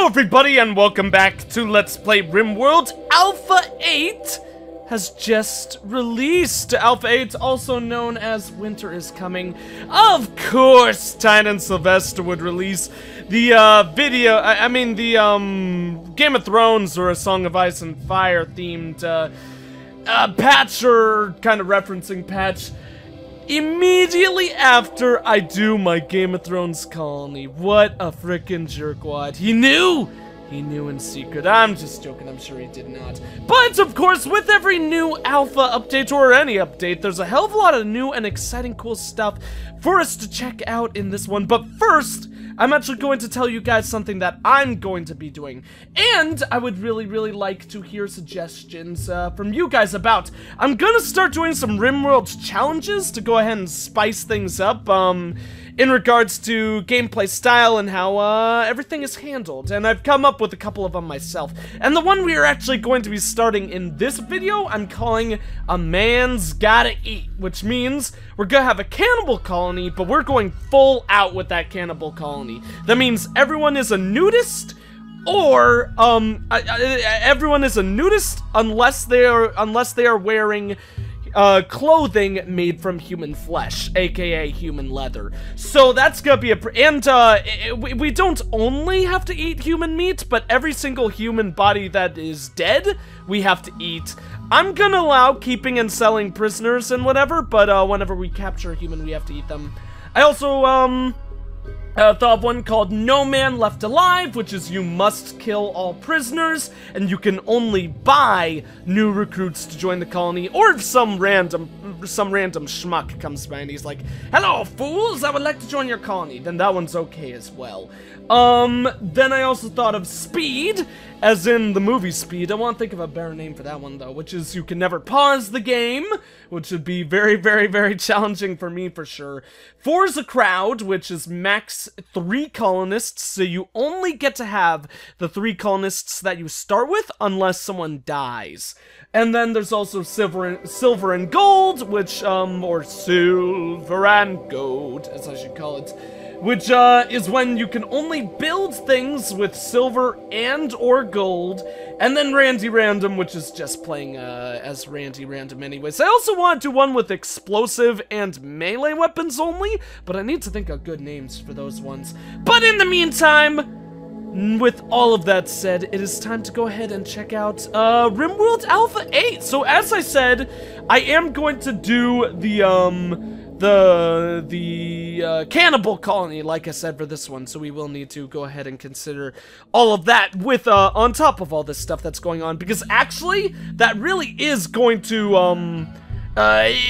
Hello everybody and welcome back to Let's Play RimWorld. Alpha 8 has just released. Alpha 8, also known as Winter is Coming. Of course, Tyne and Sylvester would release the Game of Thrones or A Song of Ice and Fire themed patch, or kind of referencing patch, immediately after I do my Game of Thrones colony. What a frickin' jerkwad. He knew! He knew in secret. I'm just joking, I'm sure he did not. But, of course, with every new alpha update, or any update, there's a hell of a lot of new and exciting cool stuff for us to check out in this one. But first, I'm actually going to tell you guys something that I'm going to be doing. And I would really like to hear suggestions from you guys about. I'm gonna start doing some RimWorld challenges to go ahead and spice things up, in regards to gameplay style and how everything is handled. And I've come up with a couple of them myself. And the one we are actually going to be starting in this video, I'm calling A Man's Gotta Eat, which means we're gonna have a cannibal colony, but we're going full out with that cannibal colony. That means everyone is a nudist, or everyone is a nudist unless they are wearing clothing made from human flesh, aka human leather. So that's gonna be we don't only have to eat human meat, but every single human body that is dead, we have to eat. I'm gonna allow keeping and selling prisoners and whatever, but whenever we capture a human, we have to eat them. I also, thought of one called No Man Left Alive, which is you must kill all prisoners, and you can only buy new recruits to join the colony, or if some random schmuck comes by and he's like, "Hello, fools, I would like to join your colony," then that one's okay as well. Then I also thought of Speed, as in the movie Speed. I want to think of a better name for that one, though, which is you can never pause the game, which would be very challenging for me, for sure. For's a Crowd, which is max 3 colonists, so you only get to have the 3 colonists that you start with, unless someone dies. And then there's also Silver and Gold, which, or Silver and Gold, as I should call it, which is when you can only build things with silver and or gold. And then Randy Random, which is just playing as Randy Random anyways. I also want to do one with explosive and melee weapons only, but I need to think of good names for those ones. But in the meantime, with all of that said, it is time to go ahead and check out RimWorld Alpha 8. So as I said, I am going to do the cannibal colony, like I said, for this one, so we will need to go ahead and consider all of that with on top of all this stuff that's going on, because actually that really is going to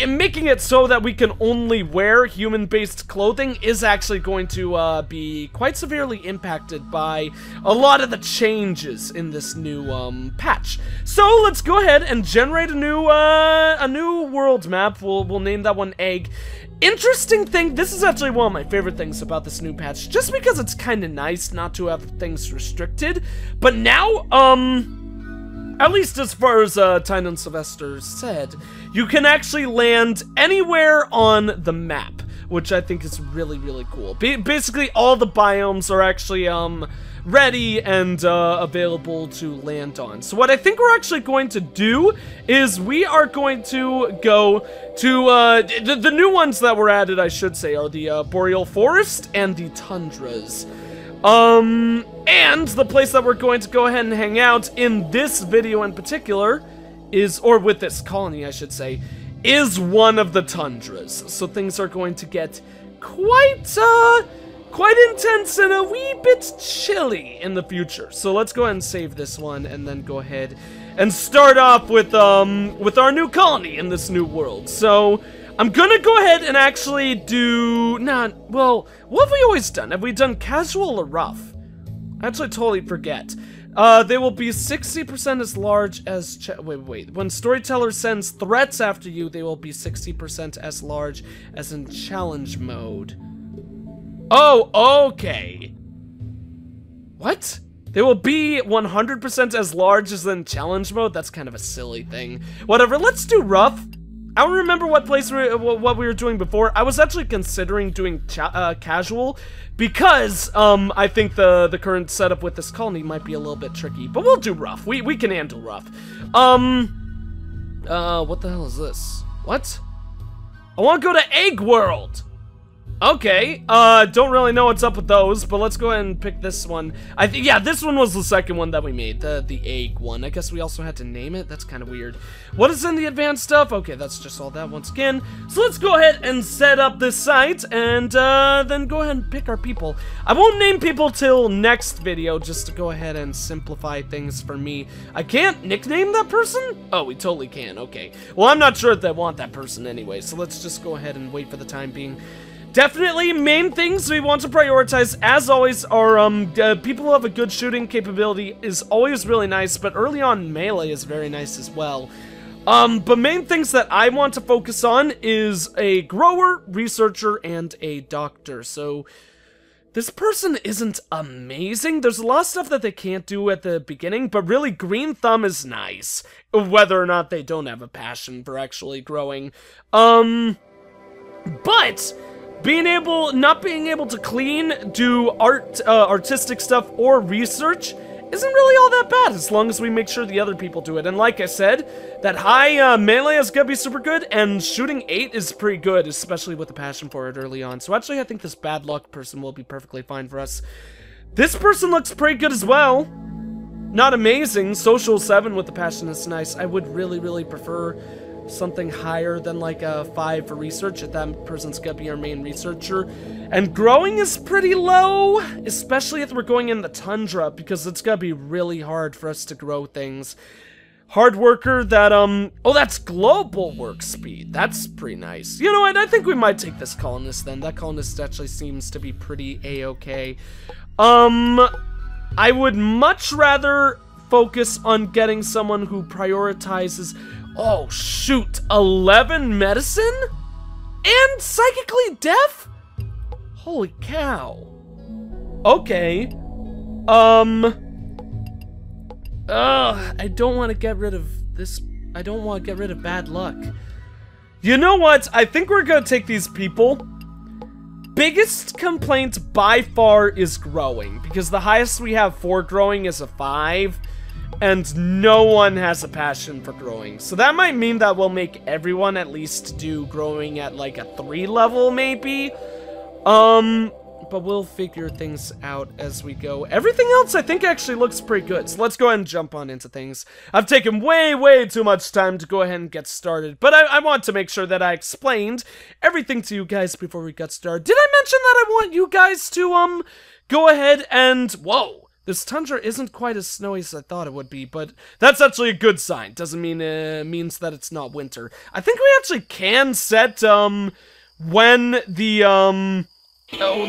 making it so that we can only wear human-based clothing is actually going to be quite severely impacted by a lot of the changes in this new patch. So let's go ahead and generate a new world map. We'll name that one Egg. Interesting thing, this is actually one of my favorite things about this new patch, just because it's kind of nice not to have things restricted. But now, at least as far as Tyne and Sylvester said, you can actually land anywhere on the map, which I think is really cool. Basically, all the biomes are actually ready and available to land on. So what I think we're actually going to do is we are going to go to the new ones that were added, I should say, are the Boreal Forest and the Tundras. And the place that we're going to go ahead and hang out in this video in particular is, or with this colony, I should say, is one of the tundras. So things are going to get quite intense and a wee bit chilly in the future. So let's go ahead and save this one and then go ahead and start off with our new colony in this new world. So I'm gonna go ahead and actually do, well, what have we always done? Have we done casual or rough? I actually totally forget. They will be 60% as large as, wait. When Storyteller sends threats after you, they will be 60% as large as in challenge mode. Oh, okay. What? They will be 100% as large as in challenge mode? That's kind of a silly thing. Whatever, let's do rough. I don't remember what we were doing before. I was actually considering doing casual because I think the current setup with this colony might be a little bit tricky. But we'll do rough. We can handle rough. What the hell is this? What? I want to go to EggWorld. Okay, don't really know what's up with those, but let's go ahead and pick this one. Yeah, this one was the second one that we made, the egg one. I guess we also had to name it. That's kind of weird. What is in the advanced stuff? Okay, that's just all that once again. So let's go ahead and set up this site, and then go ahead and pick our people. I won't name people till next video, just to go ahead and simplify things for me. I can't nickname that person? Oh, we totally can. Okay. Well, I'm not sure if they want that person anyway, so let's just go ahead and wait for the time being. Definitely, main things we want to prioritize, as always, are people who have a good shooting capability is always really nice, but early on, melee is very nice as well. But main things that I want to focus on is a grower, researcher, and a doctor. So, this person isn't amazing. There's a lot of stuff that they can't do at the beginning, but really, Green Thumb is nice, whether or not they don't have a passion for actually growing. But not being able to clean, do artistic stuff, or research isn't really all that bad, as long as we make sure the other people do it. And like I said, that high melee is gonna be super good, and shooting 8 is pretty good, especially with the passion for it early on. So actually, I think this bad luck person will be perfectly fine for us. This person looks pretty good as well. Not amazing. Social 7 with the passion is nice. I would really, really prefer something higher than like a 5 for research if that person's gonna be our main researcher. And growing is pretty low, especially if we're going in the tundra, because it's gonna be really hard for us to grow things. Hard worker, that oh, that's global work speed. That's pretty nice. You know what, I think we might take this colonist then. That colonist actually seems to be pretty a-okay. I would much rather focus on getting someone who prioritizes. Oh, shoot. 11 medicine? And psychically deaf? Holy cow. Okay. I don't want to get rid of this. I don't want to get rid of bad luck. You know what? I think we're going to take these people. Biggest complaint by far is growing, because the highest we have for growing is a 5. And no one has a passion for growing. So that might mean that we'll make everyone at least do growing at like a 3 level, maybe. But we'll figure things out as we go. Everything else I think actually looks pretty good. So let's go ahead and jump on into things. I've taken way too much time to go ahead and get started. But I want to make sure that I explained everything to you guys before we got started. Did I mention that I want you guys to, go ahead and, whoa. This tundra isn't quite as snowy as I thought it would be, but that's actually a good sign. Doesn't mean means that it's not winter. I think we actually can set when the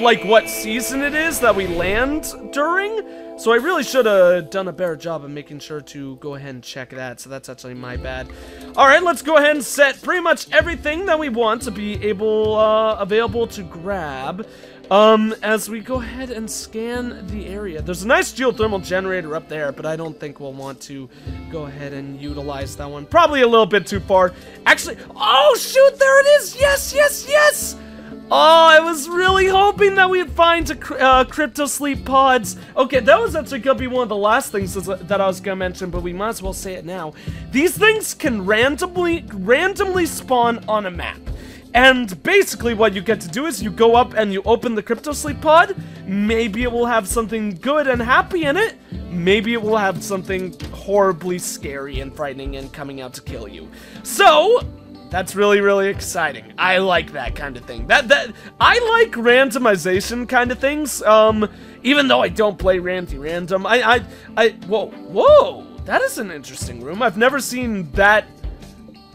like what season it is that we land during. So I really should have done a better job of making sure to go ahead and check that. So that's actually my bad. All right, let's go ahead and set pretty much everything that we want to be available to grab. As we go ahead and scan the area. There's a nice geothermal generator up there, but I don't think we'll want to go ahead and utilize that one. Probably a little bit too far. Actually, oh shoot, there it is! Yes! Oh, I was really hoping that we'd find a crypto sleep pods. Okay, that was actually gonna be one of the last things that I was gonna mention, but we might as well say it now. These things can randomly spawn on a map. And basically what you get to do is you go up and you open the crypto sleep pod. Maybe it will have something good and happy in it. Maybe it will have something horribly scary and frightening and coming out to kill you. So that's really exciting. I like that kind of thing. I like randomization kind of things. Even though I don't play random. Whoa, that is an interesting room. I've never seen that.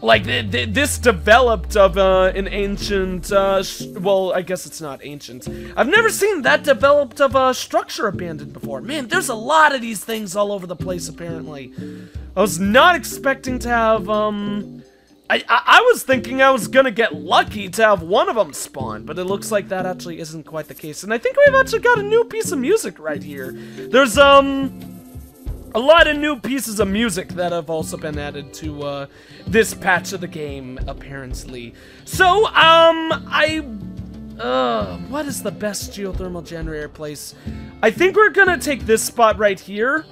Like, this developed of an ancient, well, I guess it's not ancient. I've never seen that developed of a structure abandoned before. Man, there's a lot of these things all over the place, apparently. I was not expecting to have, I was thinking I was gonna get lucky to have one of them spawn, but it looks like that actually isn't quite the case. And I think we've actually got a new piece of music right here. There's, a lot of new pieces of music that have also been added to this patch of the game, apparently. So, what is the best geothermal generator place? I think we're gonna take this spot right here.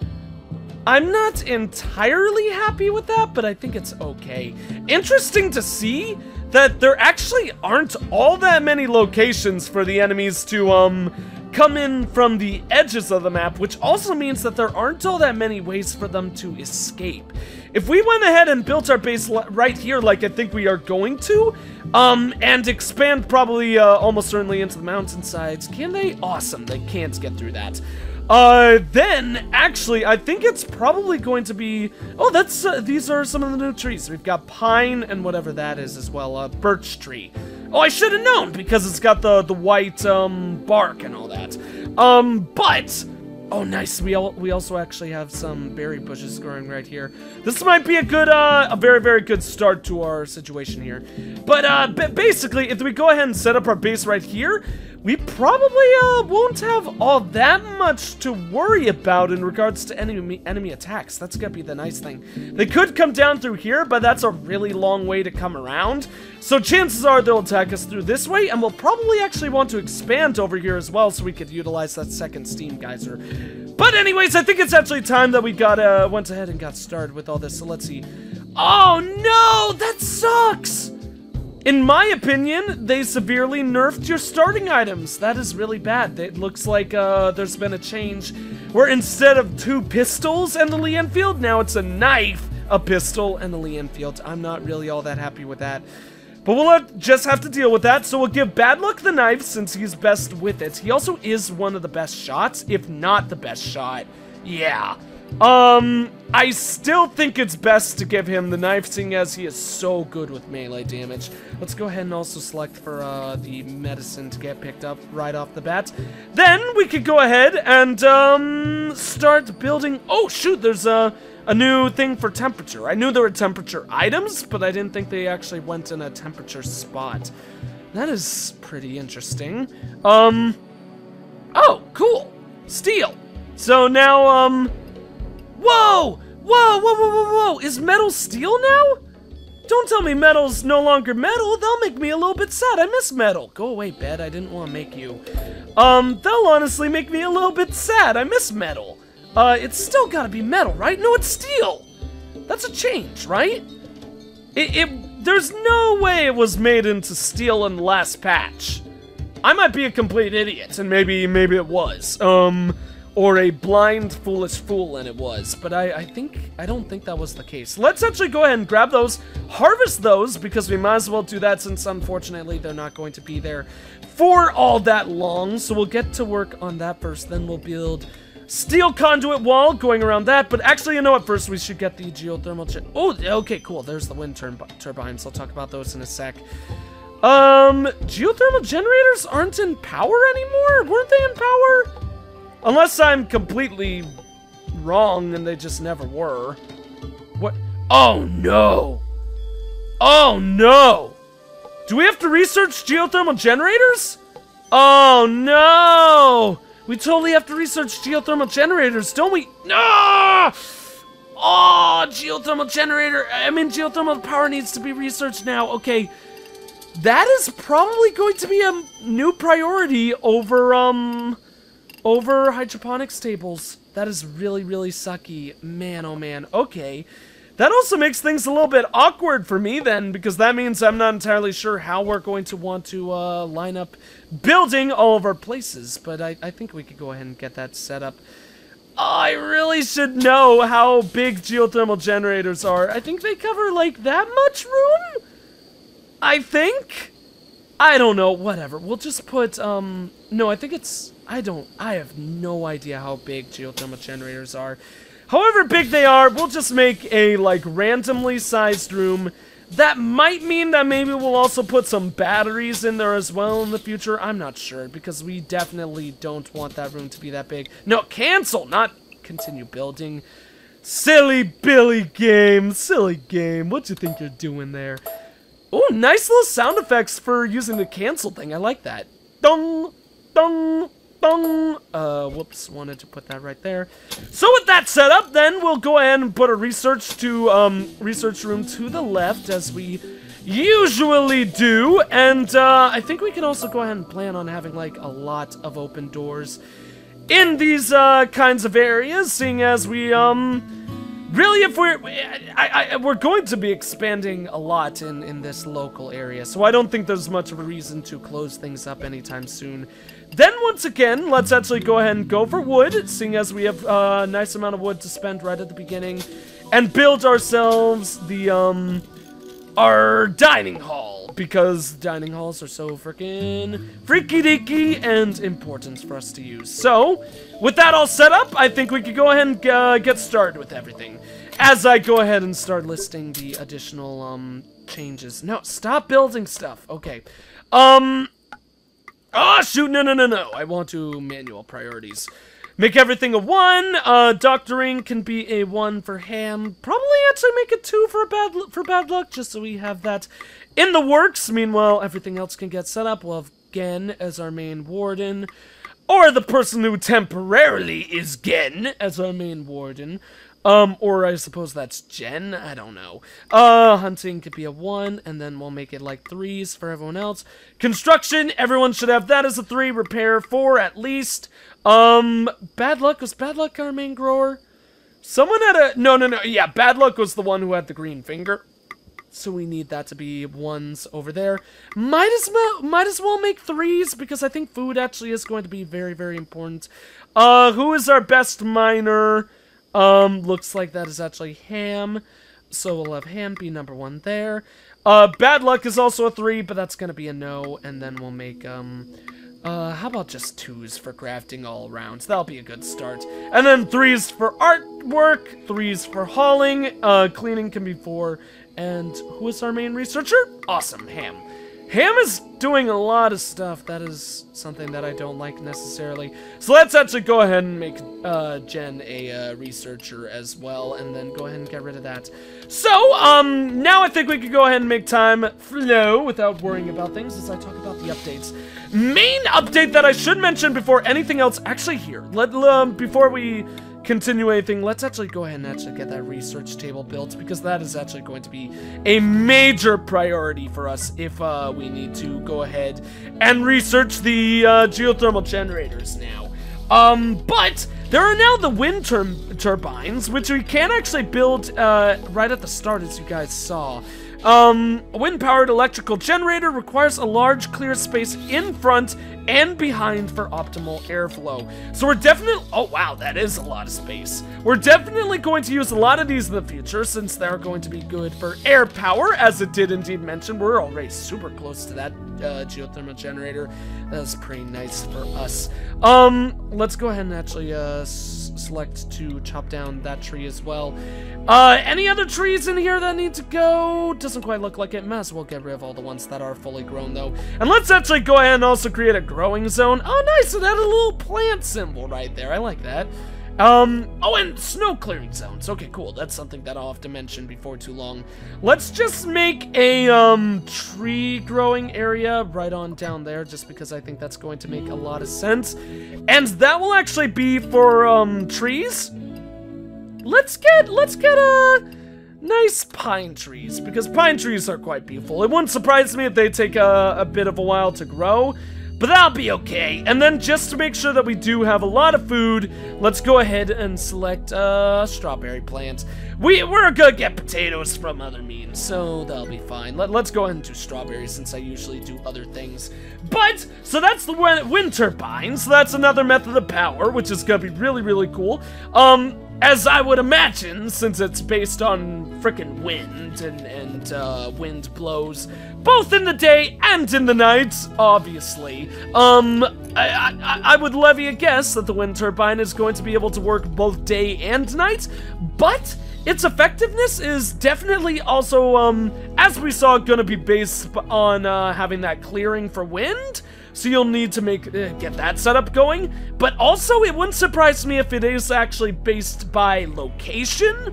I'm not entirely happy with that, but I think it's okay. Interesting to see that there actually aren't all that many locations for the enemies to, come in from the edges of the map, which also means that there aren't all that many ways for them to escape. If we went ahead and built our base right here, like I think we are going to, and expand probably almost certainly into the mountainsides, can they? Awesome, they can't get through that. Then, actually, I think it's probably going to be... Oh, that's, these are some of the new trees. We've got pine and whatever that is as well, birch tree. Oh, I should have known, because it's got the white, bark and all that. But... Oh, nice. We also actually have some berry bushes growing right here. This might be a good, a very, very good start to our situation here. But, basically, if we go ahead and set up our base right here, we probably, won't have all that much to worry about in regards to enemy attacks. That's gonna be the nice thing. They could come down through here, but that's a really long way to come around. So chances are they'll attack us through this way, and we'll probably actually want to expand over here as well so we could utilize that second steam geyser. But anyways, I think it's actually time that we went ahead and got started with all this, so let's see. Oh no, that sucks! In my opinion, they severely nerfed your starting items. That is really bad. It looks like there's been a change where instead of 2 pistols and the Lee Enfield, now it's a knife, a pistol, and the Lee Enfield. I'm not really all that happy with that. But we'll just have to deal with that, so we'll give Bad Luck the knife since he's best with it. He also is one of the best shots, if not the best shot. Yeah. I still think it's best to give him the knife, seeing as he is so good with melee damage. Let's go ahead and also select for the medicine to get picked up right off the bat. Then we could go ahead and start building. Oh shoot, there's a new thing for temperature. I knew there were temperature items, but I didn't think they actually went in a temperature spot. That is pretty interesting. Oh, cool. Steel. So now, whoa! Whoa, whoa, whoa, whoa, whoa! Is metal steel now? Don't tell me metal's no longer metal. They'll make me a little bit sad. I miss metal. Go away, Bed. I didn't want to make you. They'll honestly make me a little bit sad. I miss metal. It's still gotta be metal, right? No, it's steel. That's a change, right? There's no way it was made into steel in the last patch. I might be a complete idiot, and maybe it was. Or a blind, foolish fool, and it was. But I don't think that was the case. Let's actually go ahead and grab those, harvest those, because we might as well do that since, unfortunately, they're not going to be there for all that long. So we'll get to work on that first, then we'll build steel conduit wall going around that. But actually, you know what? First, we should get the geothermal... Oh, okay, cool. There's the wind turbines. I'll talk about those in a sec. Geothermal generators aren't in power anymore? Weren't they in power? Unless I'm completely wrong and they just never were. What? Oh no! Oh no! Do we have to research geothermal generators? Oh no! We totally have to research geothermal generators, don't we? No! Oh, geothermal generator. I mean, geothermal power needs to be researched now. Okay. That is probably going to be a new priority over, over hydroponics tables. That is really, really sucky. Man, oh man. Okay. That also makes things a little bit awkward for me then, because that means I'm not entirely sure how we're going to want to line up building all of our places. But I think we could go ahead and get that set up. I really should know how big geothermal generators are. I think they cover like that much room? I think? I don't know, whatever. We'll just put, no, I think it's... I have no idea how big geothermal generators are. However big they are, we'll just make a, like, randomly sized room. That might mean that maybe we'll also put some batteries in there as well in the future. I'm not sure, because we definitely don't want that room to be that big. No, cancel, not continue building. Silly Billy game, silly game. What do you think you're doing there? Oh, nice little sound effects for using the cancel thing. I like that. Dong, dong. Whoops, wanted to put that right there. So with that set up, then we'll go ahead and put a research room to the left, as we usually do. And I think we can also go ahead and plan on having like a lot of open doors in these kinds of areas, seeing as we really, if we're going to be expanding a lot in this local area, so I don't think there's much of a reason to close things up anytime soon. Then once again, let's actually go ahead and go for wood, seeing as we have a nice amount of wood to spend right at the beginning, and build ourselves the our dining hall, because dining halls are so freaking freaky deaky and important for us to use. So with that all set up, I think we could go ahead and get started with everything. As I go ahead and start listing the additional changes. No, stop building stuff. Okay. Oh shoot, no. I want to manual priorities. Make everything a 1. Doctoring can be a 1 for ham. Probably actually make it 2 for bad luck, just so we have that in the works. Meanwhile, everything else can get set up. We'll have Gen as our main warden, or the person who temporarily is Gen as our main warden. Or I suppose that's Jen, I don't know. Hunting could be a 1, and then we'll make it like 3s for everyone else. Construction, everyone should have that as a 3. Repair, 4 at least. Bad luck, was bad luck our main grower? Someone had a, no, yeah, bad luck was the one who had the green finger. So we need that to be 1s over there. Might as well make 3s, because I think food actually is going to be very, very important. Who is our best miner? Looks like that is actually ham, so we'll have ham be number 1 there. Bad luck is also a 3, but that's gonna be a no, and then we'll make, how about just 2s for crafting all around? That'll be a good start. And then 3s for artwork, 3s for hauling, cleaning can be 4, and who is our main researcher? Awesome, ham. Ham is doing a lot of stuff. That is something that I don't like necessarily. So let's actually go ahead and make Jen a researcher as well, and then go ahead and get rid of that. So, now I think we could go ahead and make time flow without worrying about things as I talk about the updates. Main update that I should mention before anything else, actually here, before we continue anything, let's actually go ahead and actually get that research table built, because that is actually going to be a major priority for us if we need to go ahead and research the geothermal generators now. But there are now the wind turbines, which we can actually build right at the start, as you guys saw. A wind-powered electrical generator requires a large clear space in front and behind for optimal airflow. So we're definitely, oh wow, that is a lot of space. We're definitely going to use a lot of these in the future, since they're going to be good for air power, as it did indeed mention. We're already super close to that geothermal generator. That's pretty nice for us. Let's go ahead and actually select to chop down that tree as well. Any other trees in here that need to go? Doesn't quite look like it. Might as well get rid of all the ones that are fully grown though. And let's actually go ahead and also create a growing zone. Oh nice, it had a little plant symbol right there. I like that. Oh, and snow clearing zones. Okay, cool. That's something that I'll have to mention before too long. Let's just make a, tree growing area right on down there, just because I think that's going to make a lot of sense. And that will actually be for, trees. Let's get nice pine trees, because pine trees are quite beautiful. It wouldn't surprise me if they take a bit of a while to grow, but that'll be okay. And then just to make sure that we do have a lot of food, let's go ahead and select strawberry plants. We're gonna get potatoes from other means, so that'll be fine. Let's go ahead and do strawberries, since I usually do other things. But, so that's the wind turbine, so that's another method of power, which is gonna be really, really cool. As I would imagine, since it's based on frickin' wind, and wind blows both in the day and in the night, obviously. I would levy a guess that the wind turbine is going to be able to work both day and night, but its effectiveness is definitely also, as we saw, gonna be based on having that clearing for wind. So you'll need to get that setup going, but also it wouldn't surprise me if it is actually based by location,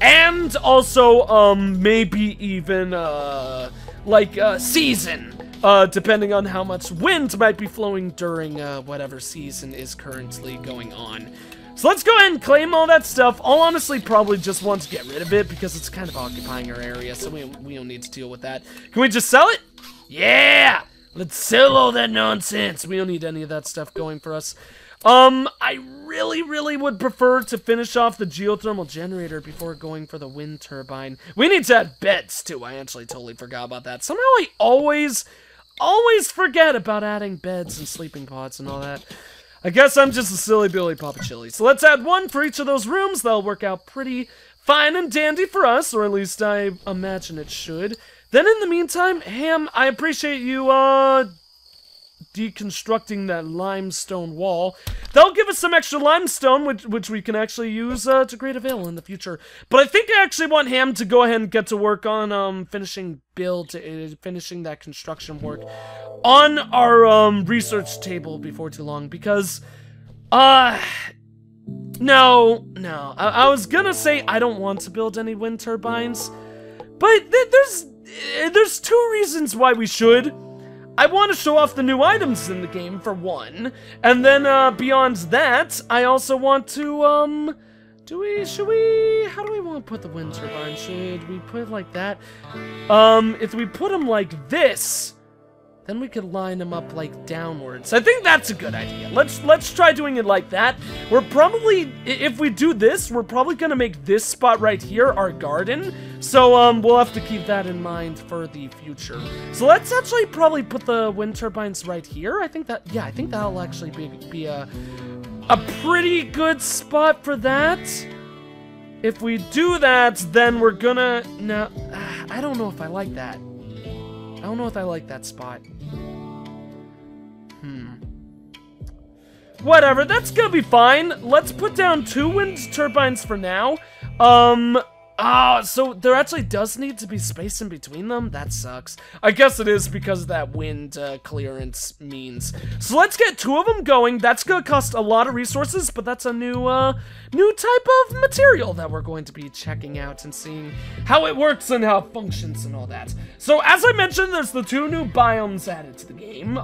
and also maybe even like season. depending on how much wind might be flowing during whatever season is currently going on. So let's go ahead and claim all that stuff. I'll honestly probably just want to get rid of it because it's kind of occupying our area, so we don't need to deal with that. Can we just sell it? Yeah! Let's sell all that nonsense. We don't need any of that stuff going for us. I really would prefer to finish off the geothermal generator before going for the wind turbine. We need to add beds, too. I actually totally forgot about that. Somehow I always forget about adding beds and sleeping pods and all that. I guess I'm just a silly Billy Papa Chili. So let's add one for each of those rooms. That'll work out pretty fine and dandy for us, or at least I imagine it should. Then in the meantime, Ham, I appreciate you, deconstructing that limestone wall. That'll give us some extra limestone, which we can actually use to great avail in the future. But I think I actually want Ham to go ahead and get to work on finishing that construction work on our research table before too long, because no, I was gonna say I don't want to build any wind turbines, but there's two reasons why we should. I want to show off the new items in the game, for one, and then, beyond that, I also want to, how do we want to put the wind turbine? Should we put it like that? If we put them like this, then we could line them up, like, downwards. I think that's a good idea. Let's try doing it like that. We're probably, if we do this, we're probably gonna make this spot right here our garden. So, we'll have to keep that in mind for the future. So let's actually probably put the wind turbines right here. I think that'll actually be a pretty good spot for that. If we do that, then we're gonna, no, I don't know if I like that. I don't know if I like that spot. Whatever, that's gonna be fine. Let's put down 2 wind turbines for now. So there actually does need to be space in between them? That sucks. I guess it is because of that wind clearance means. So let's get 2 of them going. That's gonna cost a lot of resources, but that's a new type of material that we're going to be checking out and seeing how it works and how it functions and all that. So as I mentioned, there's the 2 new biomes added to the game.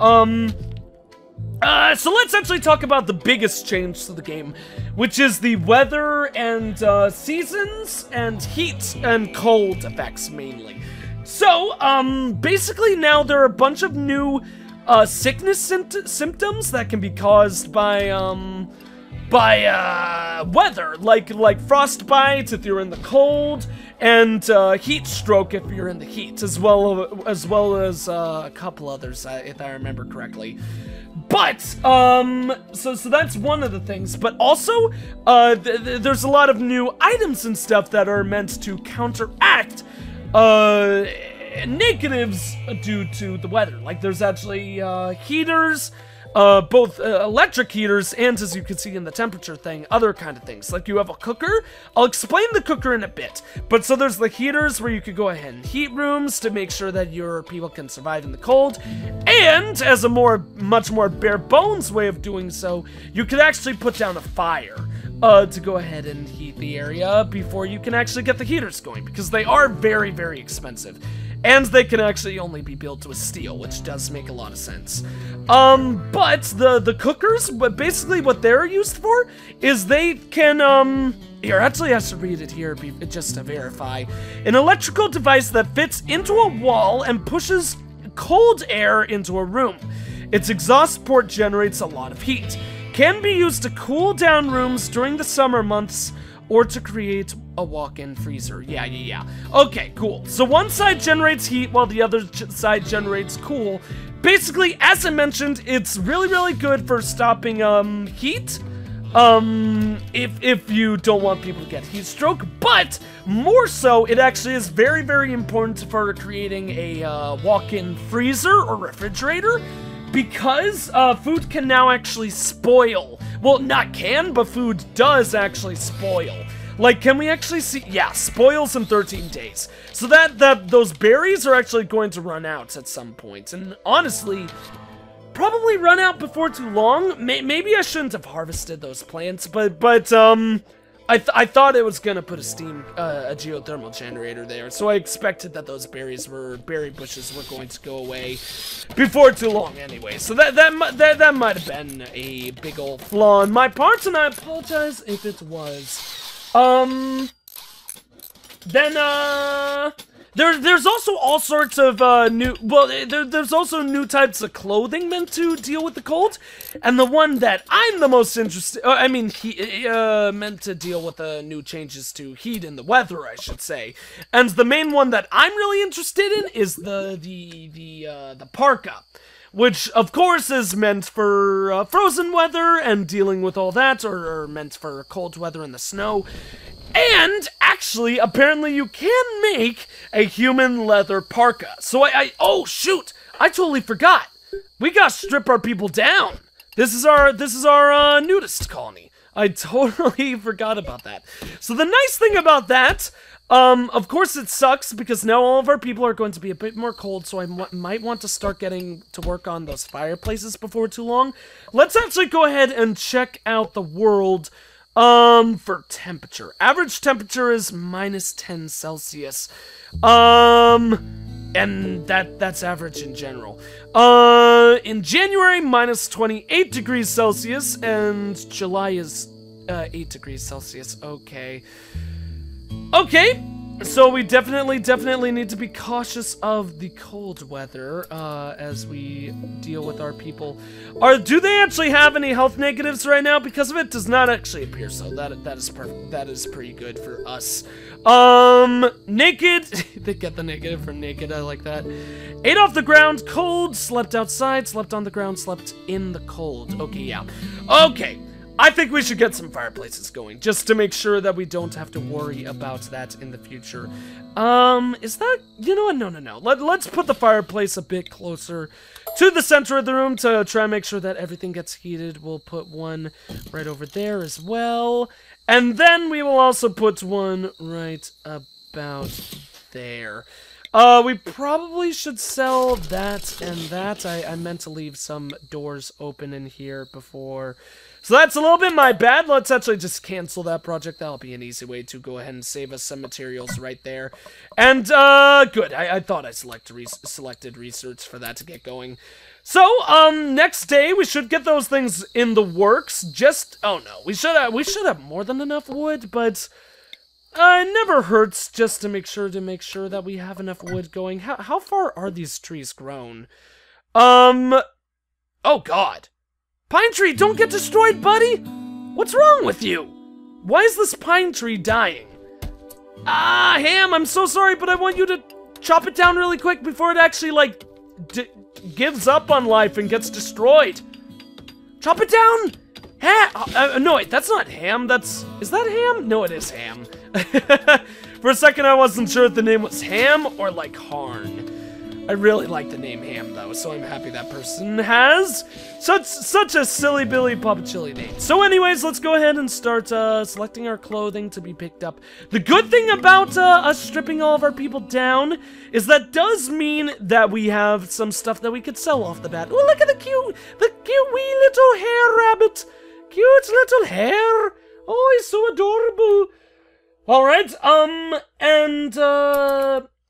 So let's actually talk about the biggest change to the game, which is the weather and seasons and heat and cold effects mainly. So, basically now there are a bunch of new sickness symptoms that can be caused by weather, like frostbite if you're in the cold, and heat stroke if you're in the heat, as well as a couple others, if I remember correctly. But, so that's one of the things, but also, there's a lot of new items and stuff that are meant to counteract, negatives due to the weather. Like, there's actually, heaters, both electric heaters and, as you can see in the temperature thing, other kind of things. Like you have a cooker. I'll explain the cooker in a bit. But so there's the heaters where you could go ahead and heat rooms to make sure that your people can survive in the cold. And as a much more bare bones way of doing so, you could actually put down a fire to go ahead and heat the area before you can actually get the heaters going, because they are very, very expensive. And they can actually only be built with steel, which does make a lot of sense. But the cookers, basically what they're used for is they can, here, actually I have to read it here just to verify. An electrical device that fits into a wall and pushes cold air into a room. Its exhaust port generates a lot of heat. Can be used to cool down rooms during the summer months, or to create a walk-in freezer. Yeah. Okay, cool. So one side generates heat while the other side generates cool. Basically, as I mentioned, it's really, really good for stopping heat. If you don't want people to get heat stroke, but more so, it actually is very, very important for creating a walk-in freezer or refrigerator, because food can now actually spoil. Well, not can, but food does actually spoil. Like, can we actually see? Yeah, spoils in 13 days. So those berries are actually going to run out at some point. And honestly, probably run out before too long. Maybe I shouldn't have harvested those plants, but I thought it was gonna put a geothermal generator there, so I expected that those berry bushes were going to go away before too long anyway. So that might have been a big old flaw on my part, and I apologize if it was. There's also all sorts of there's also new types of clothing meant to deal with the cold, and the one that I'm the most interested, meant to deal with the new changes to heat and the weather, I should say. And the main one that I'm really interested in is the parka, which of course is meant for frozen weather and dealing with all that, or meant for cold weather in the snow. And, actually, apparently you can make a human leather parka. So oh shoot! I totally forgot! We gotta strip our people down! This is our nudist colony. I totally forgot about that. So the nice thing about that, of course it sucks because now all of our people are going to be a bit more cold, so I might want to start getting to work on those fireplaces before too long. Let's actually go ahead and check out the world. For temperature. Average temperature is -10 Celsius. And that's average in general. In January, -28 degrees Celsius, and July is, 8 degrees Celsius. Okay. Okay. So we definitely need to be cautious of the cold weather, as we deal with our people. Do they actually have any health negatives right now? Because of it, does not actually appear so. That is perfect. That is pretty good for us. Naked. They get the negative for naked. I like that. Ate off the ground, cold, slept outside, slept on the ground, slept in the cold. Okay, yeah. Okay. I think we should get some fireplaces going, just to make sure that we don't have to worry about that in the future. Is that... You know what? No. Let's put the fireplace a bit closer to the center of the room to try and make sure that everything gets heated. We'll put one right over there as well. And then we will also put one right about there. We probably should sell that and that. I meant to leave some doors open in here before... So that's a little bit my bad. Let's actually just cancel that project. That'll be an easy way to go ahead and save us some materials right there. And, good. I thought I selected research for that to get going. So, next day, we should get those things in the works. Oh no, we should have more than enough wood, but... it never hurts just to make sure that we have enough wood going. How far are these trees grown? Oh god. Pine tree, don't get destroyed, buddy! What's wrong with you? Why is this pine tree dying? Ham, I'm so sorry, but I want you to chop it down really quick before it actually, like, gives up on life and gets destroyed. Chop it down! No, wait, that's not Ham, is that Ham? No, it is Ham. For a second, I wasn't sure if the name was Ham or, like, Harn. I really like the name Ham, though, so I'm happy that person has such a silly Billy Papa Chili name. So anyways, let's go ahead and start selecting our clothing to be picked up. The good thing about us stripping all of our people down is that does mean that we have some stuff that we could sell off the bat. Oh, look at the cute wee little hair rabbit. Cute little hair. Oh, he's so adorable. All right,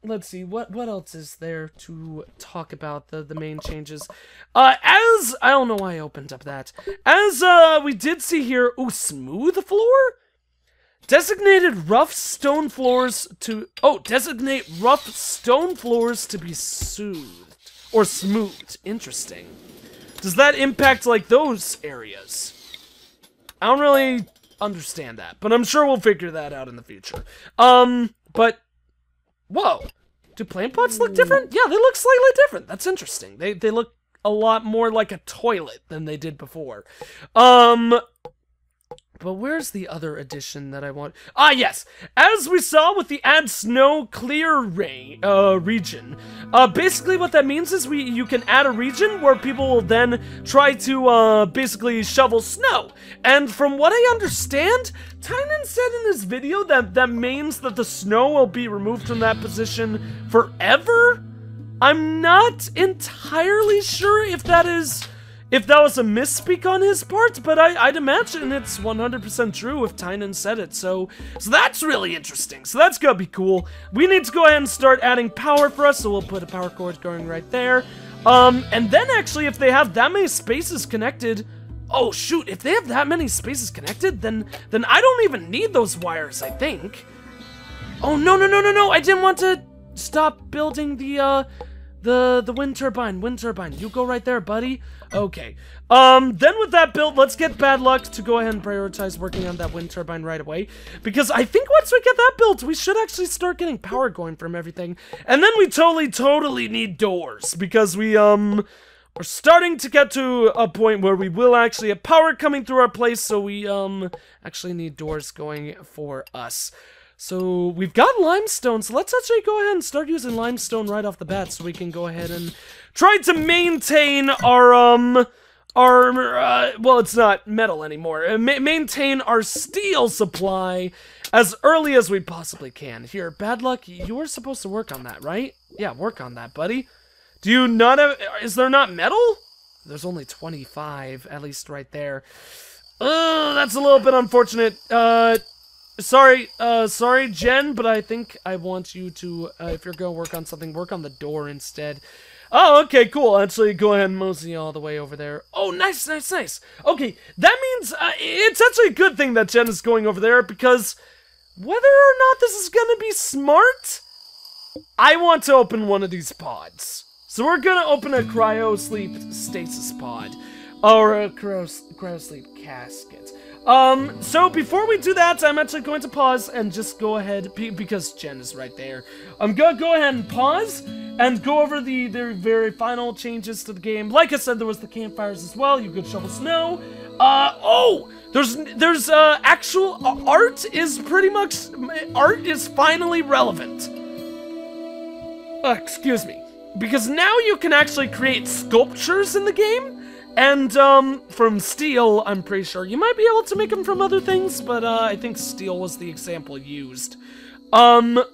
let's see, what else is there to talk about, the main changes? I don't know why I opened up that. As, we did see here, smooth floor? Designate rough stone floors to be soothed. Or smooth. Interesting. Does that impact, like, those areas? I don't really understand that, but I'm sure we'll figure that out in the future. But... Whoa, do plant pots look different? Yeah, they look slightly different. That's interesting. They look a lot more like a toilet than they did before. But where's the other addition that I want? Yes! As we saw with the add snow clear region, basically what that means is you can add a region where people will then try to, basically shovel snow. And from what I understand, Tynan said in his video that means that the snow will be removed from that position forever? I'm not entirely sure if that is if that was a misspeak on his part, but I'd imagine it's 100% true if Tynan said it, so that's really interesting. So that's gonna be cool. We need to go ahead and start adding power for us, so we'll put a power cord going right there. And then actually, if they have that many spaces connected, oh shoot, if they have that many spaces connected, then I don't even need those wires, I think. Oh, no, I didn't want to stop building the wind turbine. You go right there, buddy. Okay. Then with that built, let's get Bad Luck to go ahead and prioritize working on that wind turbine right away. Because I think once we get that built, we should actually start getting power going from everything. And then we totally need doors. Because we're starting to get to a point where we will actually have power coming through our place. So we, actually need doors going for us. So we've got limestone, so let's actually go ahead and start using limestone right off the bat so we can go ahead and try to maintain our, well, it's not metal anymore, maintain our steel supply as early as we possibly can. Here, Bad Luck, you were supposed to work on that, right? Yeah, work on that, buddy. Do you not have, is there not metal? There's only 25, at least right there. That's a little bit unfortunate. Sorry, Jen, but I think I want you to, if you're gonna work on something, work on the door instead. Oh, okay, cool. Actually, go ahead and mosey all the way over there. Oh, nice. Okay, that means, it's actually a good thing that Jen is going over there, because whether or not this is gonna be smart, I want to open one of these pods. So we're gonna open a cryo-sleep stasis pod, or a cryo-sleep casket. So before we do that, I'm actually going to pause and just go ahead, because Jen is right there. I'm gonna go ahead and pause and go over the very final changes to the game. Like I said, there was the campfires as well. You could shovel snow. There's actual art is finally relevant. Excuse me. Because now you can actually create sculptures in the game. And, from steel, I'm pretty sure. You might be able to make them from other things, but, I think steel was the example used. And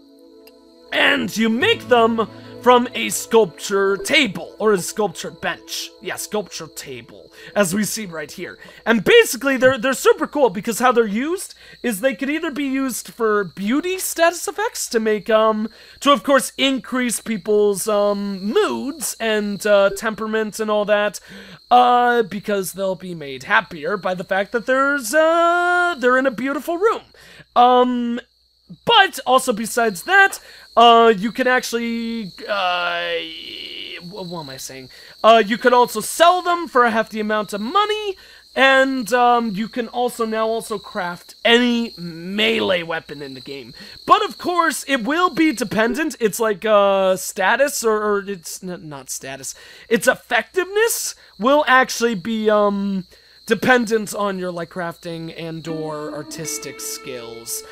you make them from a sculpture table, or a sculpture bench. Yeah, sculpture table, as we see right here. And basically, they're super cool, because how they're used is they could either be used for beauty status effects to make, to, of course, increase people's, moods and, temperament and all that, because they'll be made happier by the fact that they're in a beautiful room. But also besides that, you can actually, what am I saying? You could also sell them for a hefty amount of money, and, you can also craft any melee weapon in the game. But of course, it will be dependent. It's like, status, or it's not status. Its effectiveness will actually be, dependent on your, like, crafting and/or artistic skills.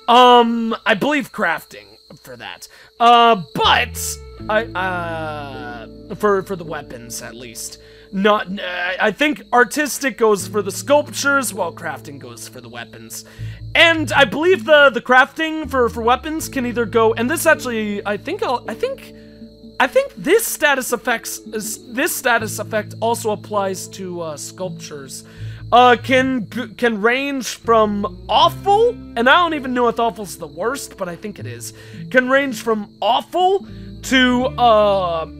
I believe crafting for that. But for the weapons at least. Not, I think artistic goes for the sculptures, while crafting goes for the weapons. And I believe the crafting for weapons can either go, and this actually, I think this status effect also applies to sculptures. Can range from awful, and I don't even know if awful's the worst, but I think it is. Can range from awful to,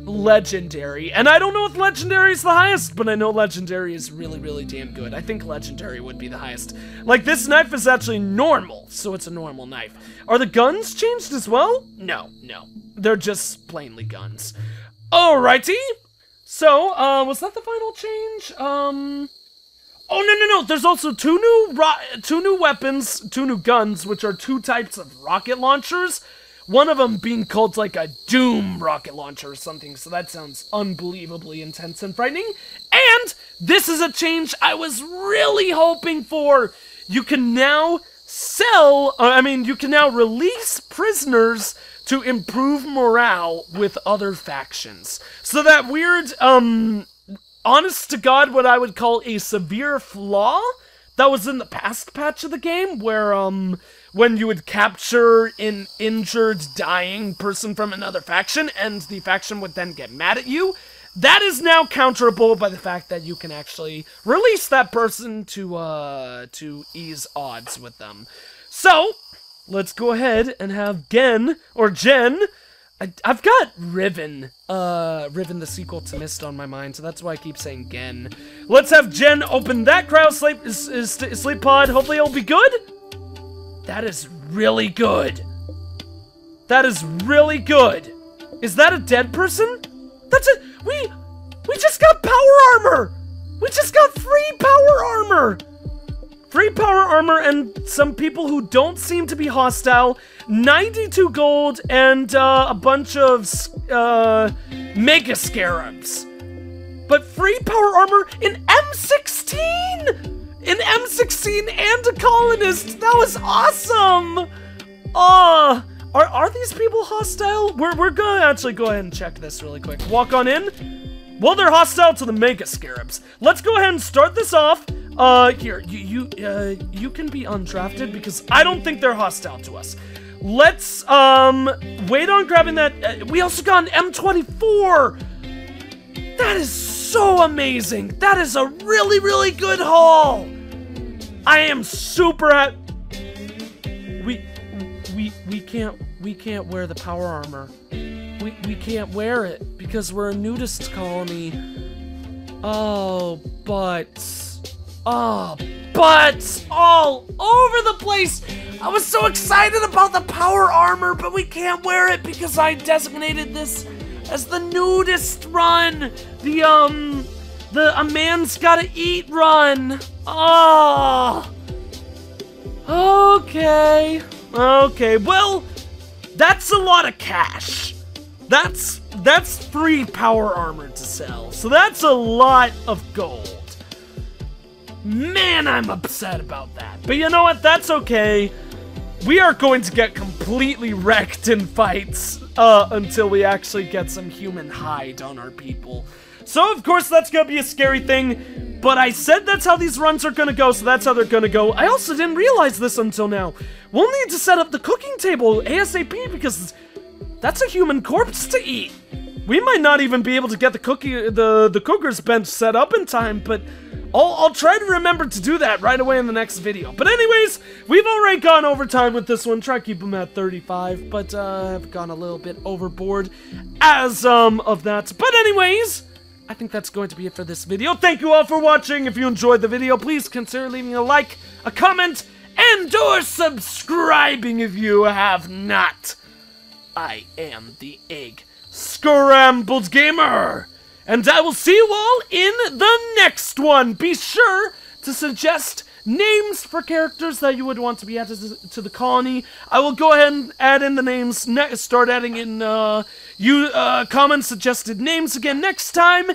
legendary. And I don't know if legendary is the highest, but I know legendary is really damn good. I think legendary would be the highest. Like, this knife is actually normal, so it's a normal knife. Are the guns changed as well? No. They're just plainly guns. Alrighty. So, was that the final change? Oh, no. There's also two new weapons, two new guns, which are two types of rocket launchers. One of them being called, like, a Doom rocket launcher or something, so that sounds unbelievably intense and frightening. And this is a change I was really hoping for. You can now you can now release prisoners to improve morale with other factions. So that weird, honest to God, what I would call a severe flaw that was in the past patch of the game, where, when you would capture an injured, dying person from another faction, and the faction would then get mad at you, that is now counterable by the fact that you can actually release that person to ease odds with them. So, let's go ahead and have Gen, or Jen. I've got Riven the sequel to Mist on my mind, so that's why I keep saying Gen. Let's have Jen open that cryo sleep pod. Hopefully it'll be good. That is really good. That is really good. Is that a dead person? That's it. We just got power armor. We just got free power armor. Free power armor and some people who don't seem to be hostile. 92 gold and a bunch of mega scarabs. But free power armor in M16! In M16 and a colonist! That was awesome! Are these people hostile? We're gonna actually go ahead and check this really quick. Walk on in. Well, they're hostile to the mega scarabs. Let's go ahead and start this off. Here, you can be undrafted because I don't think they're hostile to us. Let's, wait on grabbing that. We also got an M24. That is so amazing. That is a really, really good haul. I am super at... We can't wear the power armor. We can't wear it because we're a nudist colony. Butts all over the place. I was so excited about the power armor, but we can't wear it because I designated this as the nudist run. The a man's gotta eat run. Okay, well, that's a lot of cash. That's free power armor to sell, so that's a lot of gold. Man, I'm upset about that. But you know what? That's okay. We are going to get completely wrecked in fights until we actually get some human hide on our people. So, of course, that's gonna be a scary thing. But I said that's how these runs are gonna go, so that's how they're gonna go. I also didn't realize this until now. We'll need to set up the cooking table ASAP because that's a human corpse to eat. We might not even be able to get the cooker's bench set up in time, but I'll try to remember to do that right away in the next video. But anyways, we've already gone over time with this one. Try to keep them at 35, but I've gone a little bit overboard as of that. But anyways, I think that's going to be it for this video. Thank you all for watching. If you enjoyed the video, please consider leaving a like, a comment, and or subscribing if you have not. I am the EggScrambledGamer, and I will see you all in the next one. Be sure to suggest names for characters that you would want to be added to the colony. I will go ahead and add in the names, start adding in common suggested names again next time,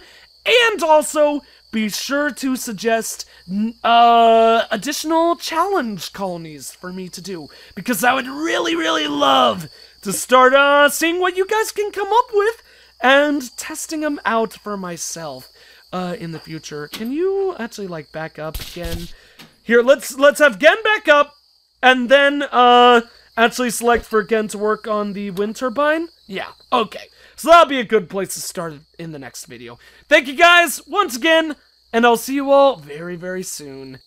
and also be sure to suggest additional challenge colonies for me to do, because I would really, really love to start seeing what you guys can come up with and testing them out for myself in the future. Can you actually like back up again? Here, let's have Gen back up, and then actually select for Gen to work on the wind turbine. Yeah, okay. So that'll be a good place to start in the next video. Thank you guys once again, and I'll see you all very, very soon.